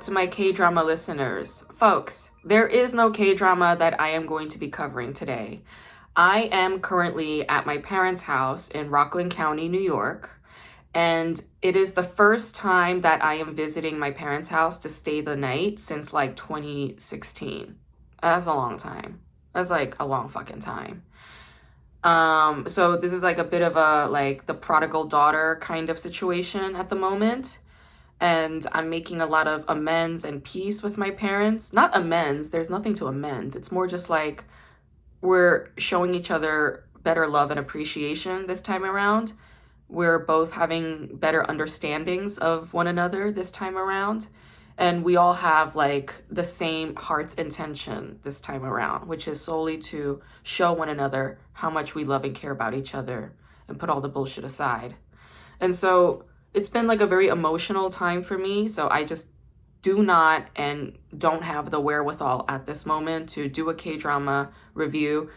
to my K-drama listeners. Folks, there is no K-drama that I am going to be covering today. I am currently at my parents' house in Rockland County, New York, and it is the first time that I am visiting my parents' house to stay the night since like 2016. That's a long time. That's like a long fucking time. So this is like a bit of a like the prodigal daughter kind of situation at the moment. And I'm making a lot of amends and peace with my parents. Not amends, there's nothing to amend. It's more just like we're showing each other better love and appreciation this time around. We're both having better understandings of one another this time around. And we all have like the same heart's intention this time around, which is solely to show one another how much we love and care about each other and put all the bullshit aside. And so it's been like a very emotional time for me. So I just do not and don't have the wherewithal at this moment to do a K-drama review.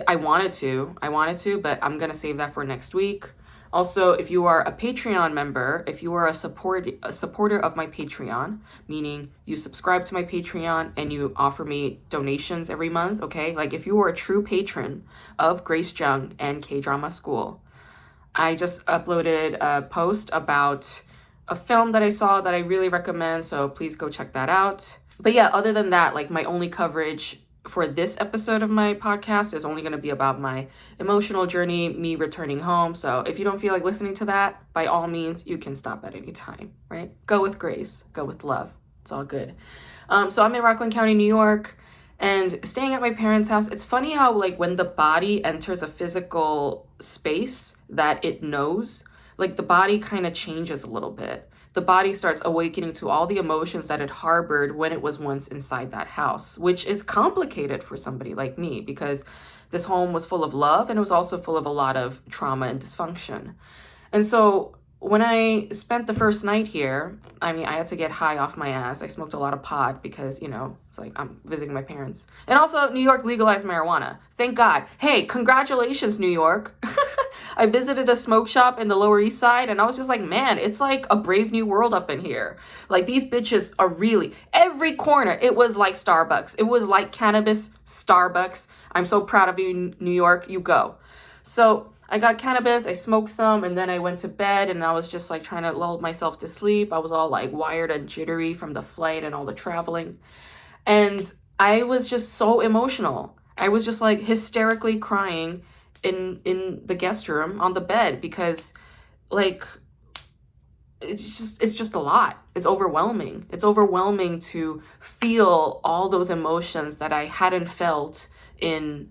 I wanted to, but I'm going to save that for next week. Also, if you are a Patreon member, if you are a supporter of my Patreon, meaning you subscribe to my Patreon and you offer me donations every month, okay? Like if you are a true patron of Grace Jung and K-Drama School, I just uploaded a post about a film that I saw that I really recommend, so please go check that out. But yeah, other than that, like my only coverage for this episode of my podcast is only going to be about my emotional journey, me returning home. So if you don't feel like listening to that, by all means, you can stop at any time, right? Go with grace, go with love. It's all good. So I'm in Rockland County, New York, and staying at my parents' house. It's funny how like when the body enters a physical space that it knows, like the body kind of changes a little bit. The body starts awakening to all the emotions that it harbored when it was once inside that house, which is complicated for somebody like me because this home was full of love and it was also full of a lot of trauma and dysfunction. And so when I spent the first night here, I mean, I had to get high off my ass. I smoked a lot of pot because, you know, it's like I'm visiting my parents. And also, New York legalized marijuana. Thank God. Hey, congratulations, New York. I visited a smoke shop in the Lower East Side and I was just like, man, it's like a brave new world up in here. Like these bitches are really, every corner, it was like Starbucks. It was like cannabis Starbucks. I'm so proud of you, New York. You go. So I got cannabis, I smoked some, and then I went to bed and I was just like trying to lull myself to sleep. I was all like wired and jittery from the flight and all the traveling. And I was just so emotional. I was just like hysterically crying in the guest room on the bed because like it's just a lot. It's overwhelming. It's overwhelming to feel all those emotions that I hadn't felt in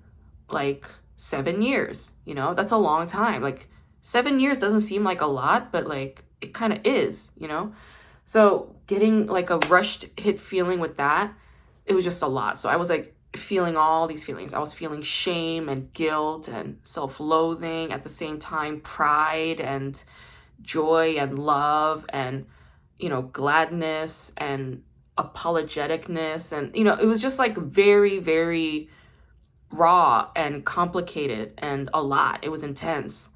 like 7 years, you know, that's a long time. Like 7 years doesn't seem like a lot, but like it kind of is, you know? So getting like a rushed hit feeling with that, it was just a lot. So I was like feeling all these feelings. I was feeling shame and guilt and self-loathing at the same time, pride and joy and love and, you know, gladness and apologeticness. And, you know, it was just like very, very raw and complicated and a lot. It was intense.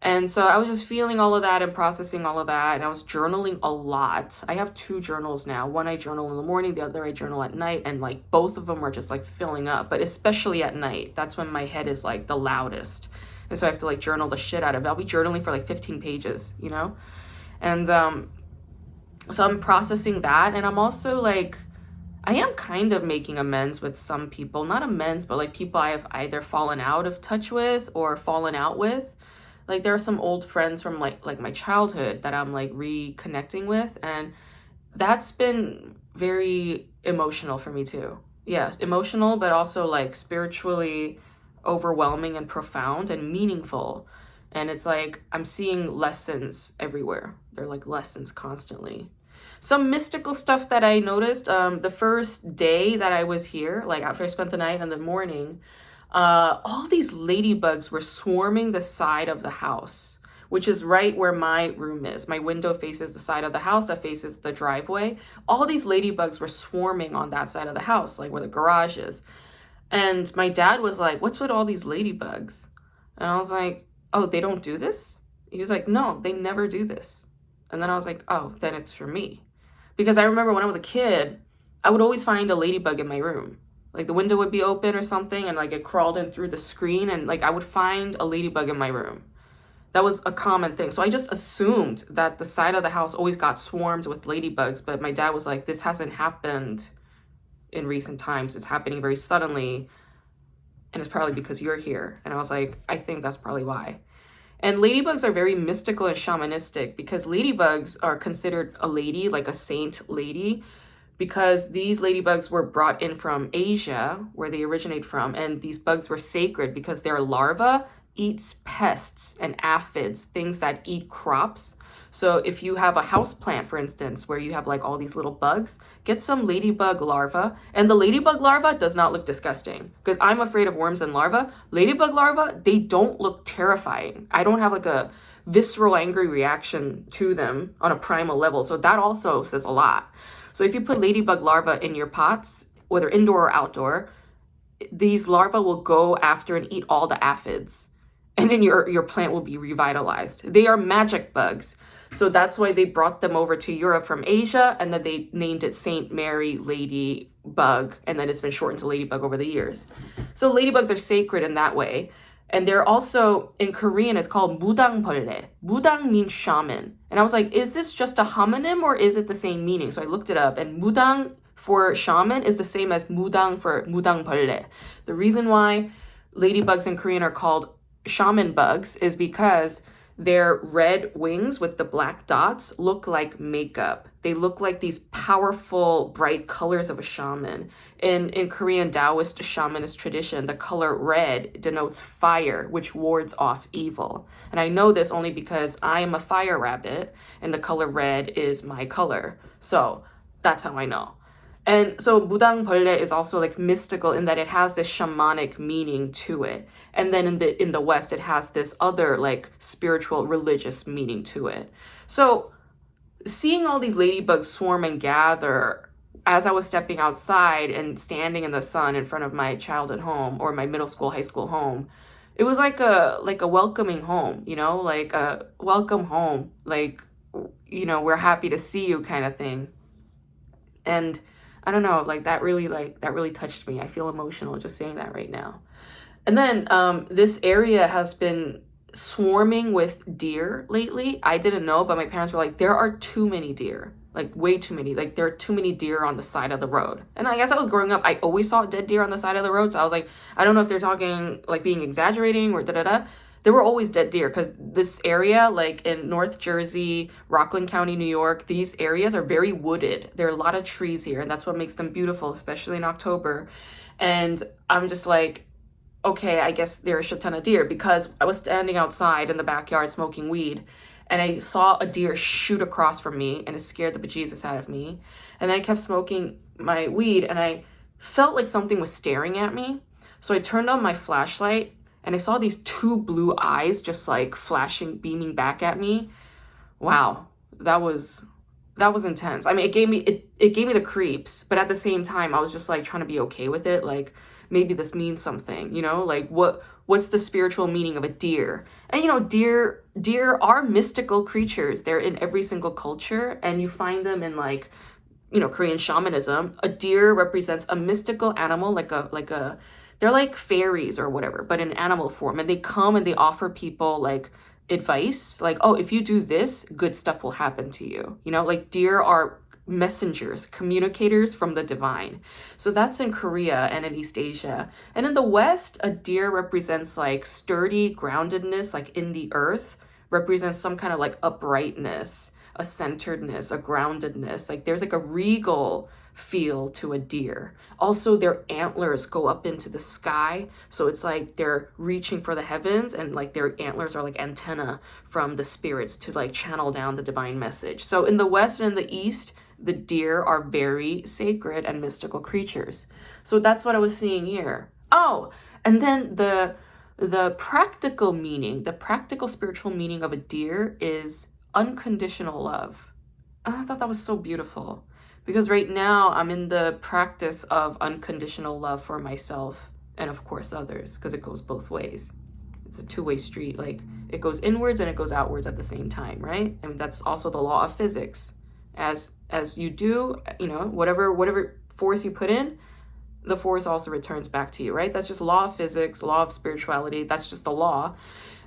And so I was just feeling all of that and processing all of that. And I was journaling a lot. I have 2 journals now. One I journal in the morning, the other I journal at night. And like both of them were just like filling up, but especially at night. That's when my head is like the loudest. And so I have to like journal the shit out of it. I'll be journaling for like 15 pages, you know? And so I'm processing that. And I'm also like, I am kind of making amends with some people, not amends, but like people I have either fallen out of touch with or fallen out with. Like there are some old friends from like my childhood that I'm like reconnecting with. And that's been very emotional for me too. Yes, emotional, but also like spiritually overwhelming and profound and meaningful. And it's like, I'm seeing lessons everywhere. They're like lessons constantly. Some mystical stuff that I noticed the first day that I was here, like after I spent the night and the morning, all these ladybugs were swarming the side of the house, which is right where my room is. My window faces the side of the house that faces the driveway. All these ladybugs were swarming on that side of the house, like where the garage is. And my dad was like, what's with all these ladybugs? And I was like, oh, they don't do this? He was like, no, they never do this. And then I was like, oh, then it's for me. Because I remember when I was a kid, I would always find a ladybug in my room. Like the window would be open or something and like it crawled in through the screen and like I would find a ladybug in my room. That was a common thing. So I just assumed that the side of the house always got swarmed with ladybugs, but my dad was like, this hasn't happened in recent times. It's happening very suddenly and it's probably because you're here. And I was like, I think that's probably why. And ladybugs are very mystical and shamanistic because ladybugs are considered a lady, like a saint lady, because these ladybugs were brought in from Asia, where they originate from, and these bugs were sacred because their larva eats pests and aphids, things that eat crops. So if you have a house plant, for instance, where you have like all these little bugs, get some ladybug larva. And the ladybug larva does not look disgusting because I'm afraid of worms and larvae. Ladybug larvae, they don't look terrifying. I don't have like a visceral angry reaction to them on a primal level. So that also says a lot. So if you put ladybug larvae in your pots, whether indoor or outdoor, these larvae will go after and eat all the aphids. And then your plant will be revitalized. They are magic bugs. So that's why they brought them over to Europe from Asia, and then they named it Saint Mary Ladybug, and then it's been shortened to Ladybug over the years. So ladybugs are sacred in that way. And they're also, in Korean, it's called 무당벌레. 무당 means shaman. And I was like, is this just a homonym or is it the same meaning? So I looked it up, and 무당 for shaman is the same as 무당 for 무당벌레. The reason why ladybugs in Korean are called shaman bugs is because their red wings with the black dots look like makeup. They look like these powerful, bright colors of a shaman. In Korean Taoist shamanist tradition, the color red denotes fire, which wards off evil. And I know this only because I am a fire rabbit, and the color red is my color. So that's how I know. And so 무당벌레 is also like mystical in that it has this shamanic meaning to it. And then in the West, it has this other like spiritual religious meaning to it. So seeing all these ladybugs swarm and gather as I was stepping outside and standing in the sun in front of my childhood home or my middle school, high school home, it was like a welcoming home, you know, like a welcome home, like, you know, we're happy to see you kind of thing. And I don't know, that really touched me. I feel emotional just saying that right now. And then this area has been swarming with deer lately. I didn't know, but my parents were like, there are too many deer, like way too many. Like there are too many deer on the side of the road. And I guess I was growing up, I always saw dead deer on the side of the road. So I was like, I don't know if they're talking like being exaggerating or da-da-da. There were always dead deer because this area, like in North Jersey, Rockland County, New York, these areas are very wooded. There are a lot of trees here, and that's what makes them beautiful, especially in October. And I'm just like, okay, I guess there are a shit ton of deer because I was standing outside in the backyard smoking weed, and I saw a deer shoot across from me, and it scared the bejesus out of me. And then I kept smoking my weed, and I felt like something was staring at me. So I turned on my flashlight, and I saw these two blue eyes just like flashing, beaming back at me. Wow, that was intense. I mean, it gave me the creeps, but at the same time, I was just like trying to be okay with it. Like maybe this means something, you know? Like what's the spiritual meaning of a deer? And you know, deer are mystical creatures. They're in every single culture, and you find them in like, you know, Korean shamanism. A deer represents a mystical animal, like a they're like fairies or whatever, but in animal form. And they come and they offer people like advice, like, oh, if you do this, good stuff will happen to you. You know, like deer are messengers, communicators from the divine. So that's in Korea and in East Asia. And in the West, a deer represents like sturdy groundedness, like in the earth, represents some kind of like uprightness, a centeredness, a groundedness. Like there's like a regal feel to a deer. Also, their antlers go up into the sky, so it's like they're reaching for the heavens, and like their antlers are like antenna from the spirits to like channel down the divine message. So in the West and in the East, the deer are very sacred and mystical creatures. So that's what I was seeing here. Oh, and then the practical meaning, the practical spiritual meaning of a deer is unconditional love. I thought that was so beautiful. Because right now I'm in the practice of unconditional love for myself and of course others, because it goes both ways. It's a two-way street. Like it goes inwards and it goes outwards at the same time, right? I mean, that's also the law of physics. As you do, you know, whatever force you put in, the force also returns back to you, right? That's just law of physics, law of spirituality. That's just the law.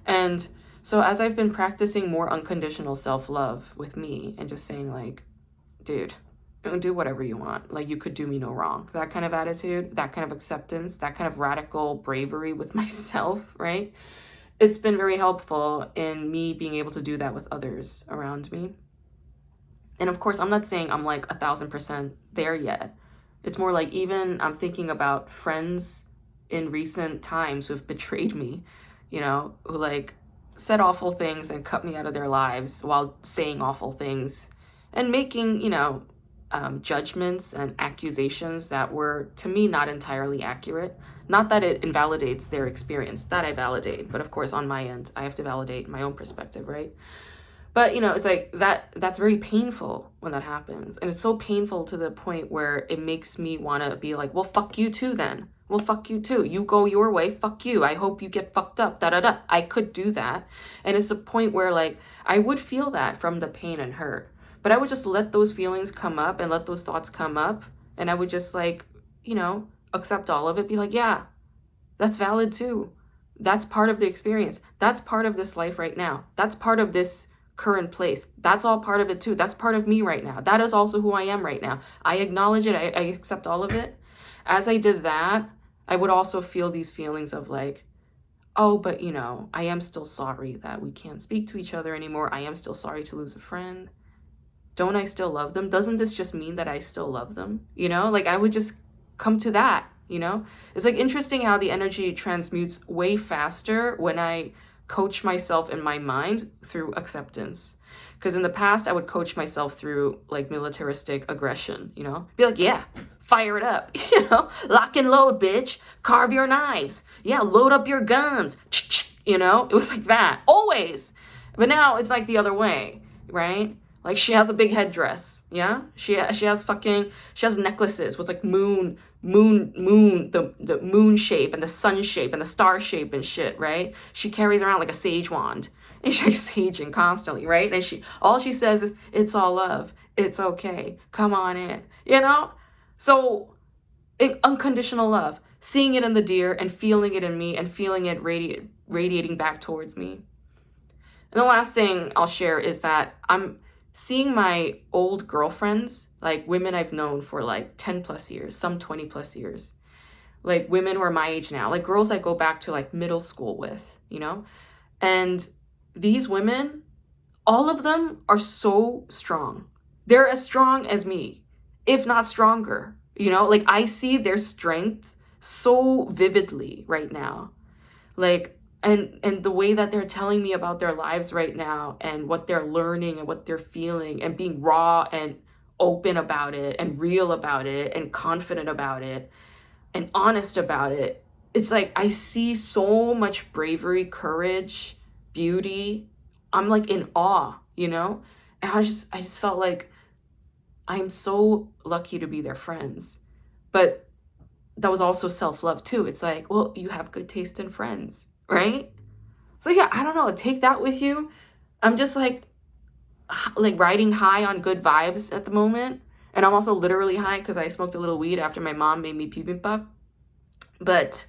And so as I've been practicing more unconditional self-love with me and just saying like, dude, do whatever you want. Like, you could do me no wrong. That kind of attitude, that kind of acceptance, that kind of radical bravery with myself, right? It's been very helpful in me being able to do that with others around me. And of course, I'm not saying I'm like 1,000% there yet. It's more like, even I'm thinking about friends in recent times who've betrayed me, you know, who like said awful things and cut me out of their lives while saying awful things and making, you know, judgments and accusations that were, to me, not entirely accurate. Not that it invalidates their experience, that I validate, but of course on my end, I have to validate my own perspective, right? But, you know, it's like that's very painful when that happens. And it's so painful to the point where it makes me want to be like, well, fuck you too then. Well, fuck you too. You go your way, fuck you. I hope you get fucked up, da da da. I could do that. And it's a point where like, I would feel that from the pain and hurt. But I would just let those feelings come up and let those thoughts come up. And I would just like, you know, accept all of it. Be like, yeah, that's valid too. That's part of the experience. That's part of this life right now. That's part of this current place. That's all part of it too. That's part of me right now. That is also who I am right now. I acknowledge it. I accept all of it. As I did that, I would also feel these feelings of like, oh, but you know, I am still sorry that we can't speak to each other anymore. I am still sorry to lose a friend. Don't I still love them? Doesn't this just mean that I still love them? You know, like I would just come to that, you know? It's like interesting how the energy transmutes way faster when I coach myself in my mind through acceptance. Because in the past, I would coach myself through like militaristic aggression, you know? Be like, yeah, fire it up, you know? Lock and load, bitch. Carve your knives. Yeah, load up your guns. You know? It was like that, always. But now it's like the other way, right? Like she has a big headdress, yeah? She has necklaces with like the moon shape and the sun shape and the star shape and shit, right? She carries around like a sage wand and she's saging constantly, right? And all she says is, it's all love. It's okay. Come on in, you know? So unconditional love, seeing it in the deer and feeling it in me and feeling it radiating back towards me. And the last thing I'll share is that I'm seeing my old girlfriends, like women I've known for like 10 plus years, some 20 plus years, like women who are my age now, like girls I go back to like middle school with, you know? And these women, all of them are so strong. They're as strong as me, if not stronger, you know? Like I see their strength so vividly right now. Like, and the way that they're telling me about their lives right now and what they're learning and what they're feeling and being raw and open about it and real about it and confident about it and honest about it. It's like I see so much bravery, courage, beauty. I'm like in awe, you know? And I just felt like I'm so lucky to be their friends. But that was also self-love too. It's like, well, you have good taste in friends, right? So yeah, I don't know, take that with you. I'm just like riding high on good vibes at the moment. And I'm also literally high because I smoked a little weed after my mom made me bibimbap. But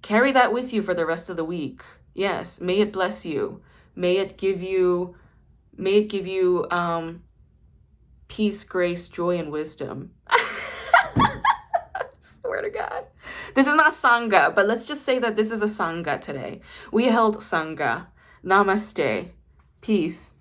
carry that with you for the rest of the week. Yes, may it bless you. May it give you peace, grace, joy, and wisdom. Swear to God. This is not Sangha, but let's just say that this is a Sangha today. We held Sangha. Namaste. Peace.